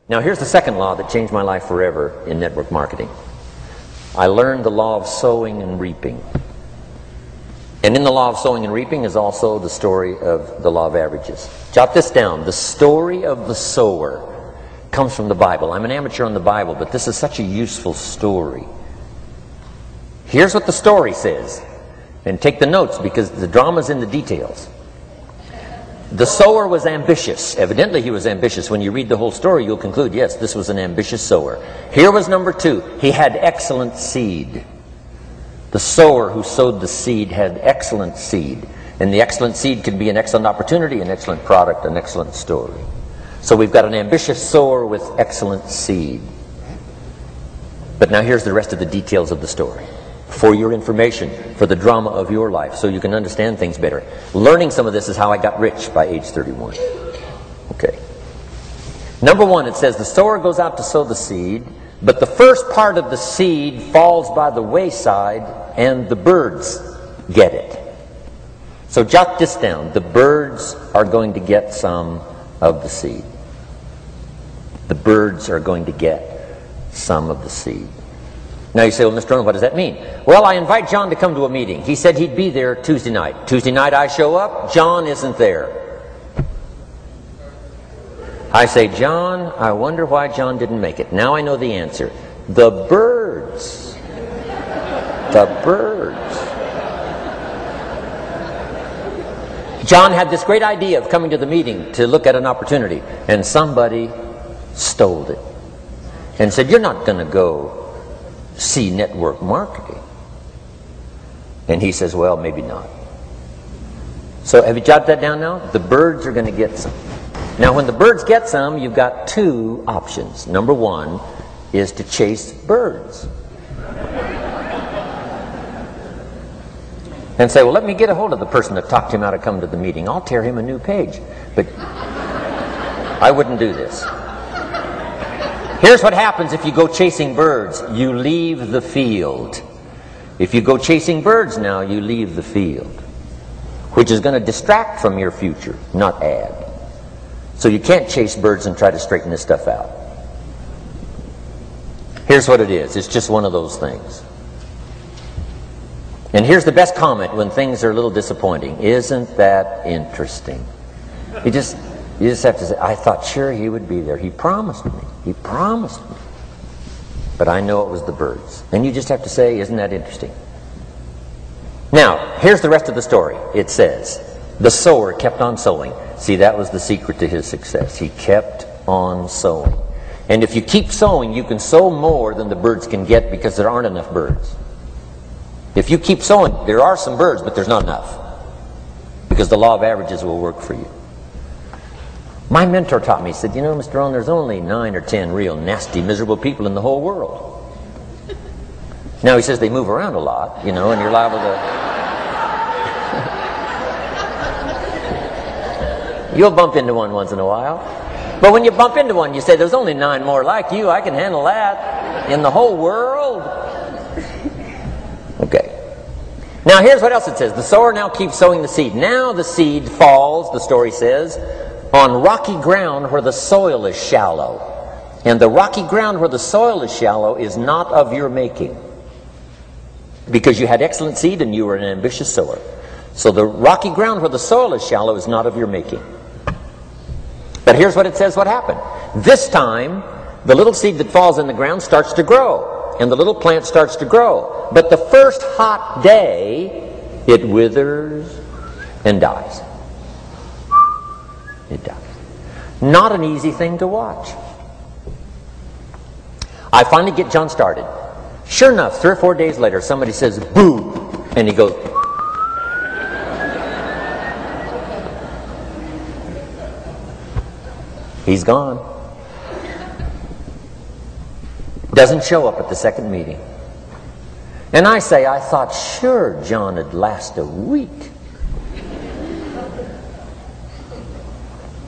Now here's the second law that changed my life forever in network marketing. I learned the law of sowing and reaping. And in the law of sowing and reaping is also the story of the law of averages. Jot this down. The story of the sower comes from the Bible. I'm an amateur on the Bible, but this is such a useful story. Here's what the story says. And take the notes, because the drama's in the details. The sower was ambitious. Evidently he was ambitious. When you read the whole story, you'll conclude, yes, this was an ambitious sower. Here was number two. He had excellent seed. The sower who sowed the seed had excellent seed. And the excellent seed can be an excellent opportunity, an excellent product, an excellent story. So we've got an ambitious sower with excellent seed. But now here's the rest of the details of the story. For your information, for the drama of your life, so you can understand things better. Learning some of this is how I got rich by age 31. Okay. Number one, it says the sower goes out to sow the seed, but the first part of the seed falls by the wayside and the birds get it. So jot this down. The birds are going to get some of the seed. The birds are going to get some of the seed. Now you say, well, Mr. Rowan, what does that mean? Well, I invite John to come to a meeting. He said he'd be there Tuesday night. Tuesday night I show up, John isn't there. I say, John, I wonder why John didn't make it. Now I know the answer. The birds. The birds. John had this great idea of coming to the meeting to look at an opportunity, and somebody stole it and said, you're not going to go see network marketing. And he says, well, maybe not. So have you jotted that down now? The birds are going to get some. Now when the birds get some, you've got two options. Number one is to chase birds. And say, well, let me get a hold of the person that talked him out of coming to the meeting. I'll tear him a new page. But I wouldn't do this. Here's what happens if you go chasing birds. You leave the field. If you go chasing birds now, you leave the field, which is going to distract from your future, not add. So you can't chase birds and try to straighten this stuff out. Here's what it is. It's just one of those things. And here's the best comment when things are a little disappointing. Isn't that interesting? You just have to say, I thought sure he would be there. He promised me. He promised me. But I know it was the birds. And you just have to say, isn't that interesting? Now, here's the rest of the story. It says, the sower kept on sowing. See, that was the secret to his success. He kept on sowing. And if you keep sowing, you can sow more than the birds can get because there aren't enough birds. If you keep sowing, there are some birds, but there's not enough. Because the law of averages will work for you. My mentor taught me, he said, you know, Mr. Rowan, there's only 9 or 10 real nasty, miserable people in the whole world. Now he says they move around a lot, you know, and you're liable to... You'll bump into one once in a while. But when you bump into one, you say, there's only 9 more like you. I can handle that in the whole world. Okay. Now here's what else it says. The sower now keeps sowing the seed. Now the seed falls, the story says, on rocky ground where the soil is shallow. And the rocky ground where the soil is shallow is not of your making. Because you had excellent seed and you were an ambitious sower. So the rocky ground where the soil is shallow is not of your making. But here's what it says what happened. This time, the little seed that falls in the ground starts to grow. And the little plant starts to grow. But the first hot day, it withers and dies. It dies. Not an easy thing to watch. I finally get John started. Sure enough, 3 or 4 days later, somebody says, boo! And he goes... He's gone. Doesn't show up at the second meeting. And I say, I thought sure John would last a week.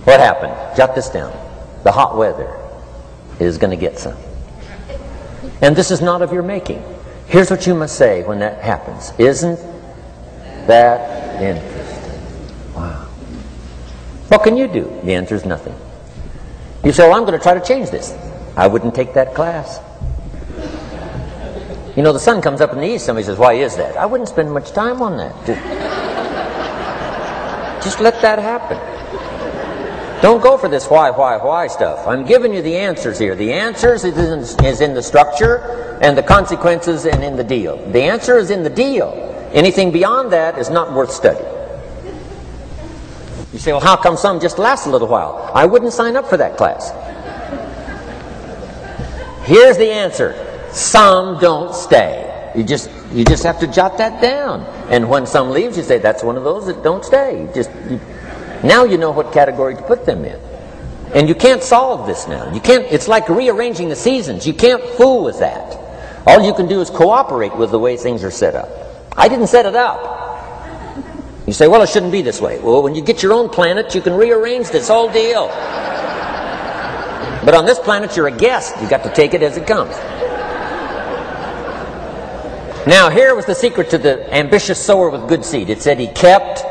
What happened? Jot this down. The hot weather is going to get some. And this is not of your making. Here's what you must say when that happens. Isn't that interesting? Wow. What can you do? The answer is nothing. You say, well, I'm going to try to change this. I wouldn't take that class. You know, the sun comes up in the east. Somebody says, why is that? I wouldn't spend much time on that. Just let that happen. Don't go for this why stuff. I'm giving you the answers here. The answers is in the structure, and the consequences and in the deal. The answer is in the deal. Anything beyond that is not worth study. You say, well, how come some just last a little while? I wouldn't sign up for that class. Here's the answer. Some don't stay. You just have to jot that down. And when some leaves, you say, that's one of those that don't stay. Now you know what category to put them in. And you can't solve this now. You can't. It's like rearranging the seasons. You can't fool with that. All you can do is cooperate with the way things are set up. I didn't set it up. You say, well, it shouldn't be this way. Well, when you get your own planet, you can rearrange this whole deal. But on this planet, you're a guest. You've got to take it as it comes. Now, here was the secret to the ambitious sower with good seed. It said he kept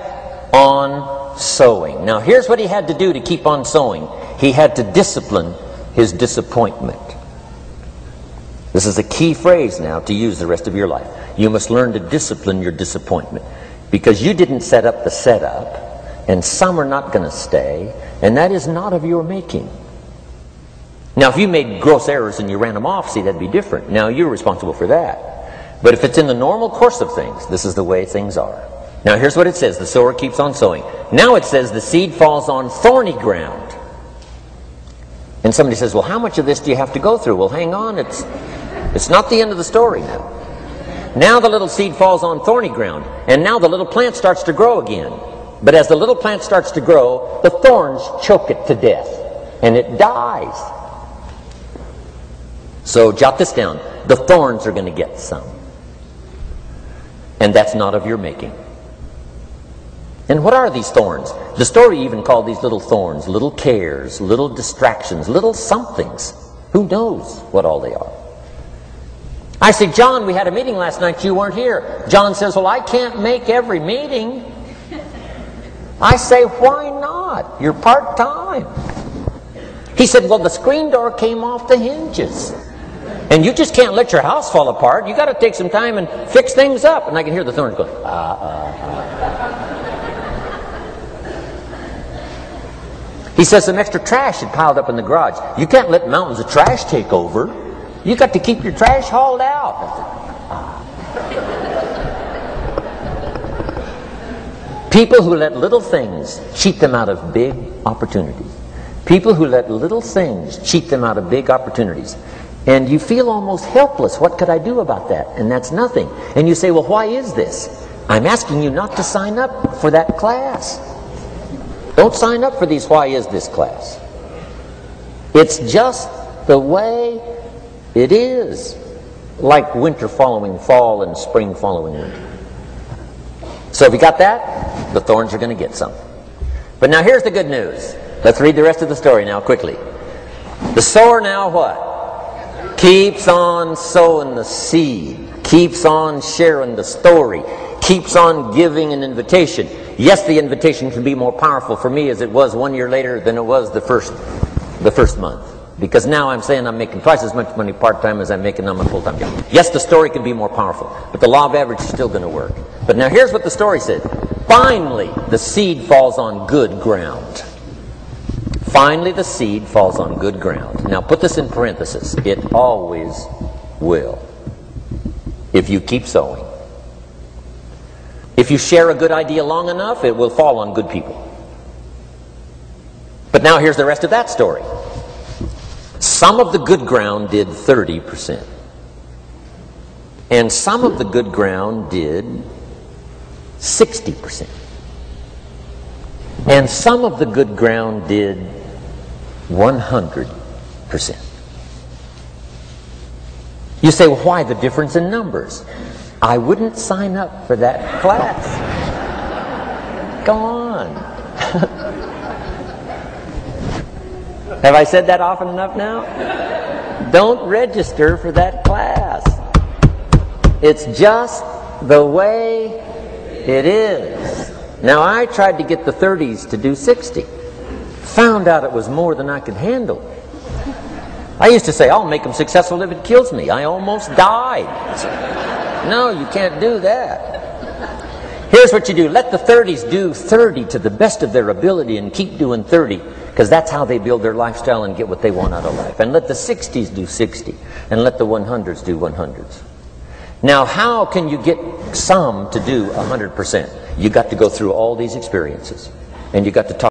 on sowing. Now, here's what he had to do to keep on sowing. He had to discipline his disappointment. This is a key phrase now to use the rest of your life. You must learn to discipline your disappointment. Because you didn't set up the setup, and some are not going to stay, and that is not of your making. Now, if you made gross errors and you ran them off, see, that'd be different. Now, you're responsible for that. But if it's in the normal course of things, this is the way things are. Now, here's what it says. The sower keeps on sowing. Now it says the seed falls on thorny ground. And somebody says, well, how much of this do you have to go through? Well, hang on. It's not the end of the story now. Now the little seed falls on thorny ground, and now the little plant starts to grow again. But as the little plant starts to grow, the thorns choke it to death, and it dies. So jot this down. The thorns are going to get some. And that's not of your making. And what are these thorns? The story even called these little thorns, little cares, little distractions, little somethings. Who knows what all they are? I say, John, we had a meeting last night, you weren't here. John says, well, I can't make every meeting. I say, why not? You're part-time. He said, well, the screen door came off the hinges. And you just can't let your house fall apart. You got to take some time and fix things up. And I can hear the thorns going, He says some extra trash had piled up in the garage. You can't let mountains of trash take over. You got to keep your trash hauled out. People who let little things cheat them out of big opportunities. People who let little things cheat them out of big opportunities. And you feel almost helpless. What could I do about that? And that's nothing. And you say, well, why is this? I'm asking you not to sign up for that class. Don't sign up for these why is this class. It's just the way it is, like winter following fall and spring following winter. So if you got that, the thorns are going to get some. But now here's the good news. Let's read the rest of the story now quickly. The sower now what? Keeps on sowing the seed. Keeps on sharing the story. Keeps on giving an invitation. Yes, the invitation can be more powerful for me as it was 1 year later than it was the first month. Because now I'm saying I'm making twice as much money part-time as I'm making on my full-time job. Yes, the story can be more powerful, but the law of average is still going to work. But now here's what the story said. Finally, the seed falls on good ground. Finally, the seed falls on good ground. Now put this in parentheses. It always will. If you keep sowing. If you share a good idea long enough, it will fall on good people. But now here's the rest of that story. Some of the good ground did 30%. And some of the good ground did 60%. And some of the good ground did 100%. You say, well, why the difference in numbers? I wouldn't sign up for that class. Go on. Have I said that often enough now? Don't register for that class. It's just the way it is. Now, I tried to get the 30s to do 60. Found out it was more than I could handle. I used to say, I'll make them successful if it kills me. I almost died. No, you can't do that. Here's what you do. Let the 30s do 30 to the best of their ability and keep doing 30, because that's how they build their lifestyle and get what they want out of life. And let the 60s do 60, and let the 100s do 100s. Now, how can you get some to do 100%? You got to go through all these experiences, and you got to talk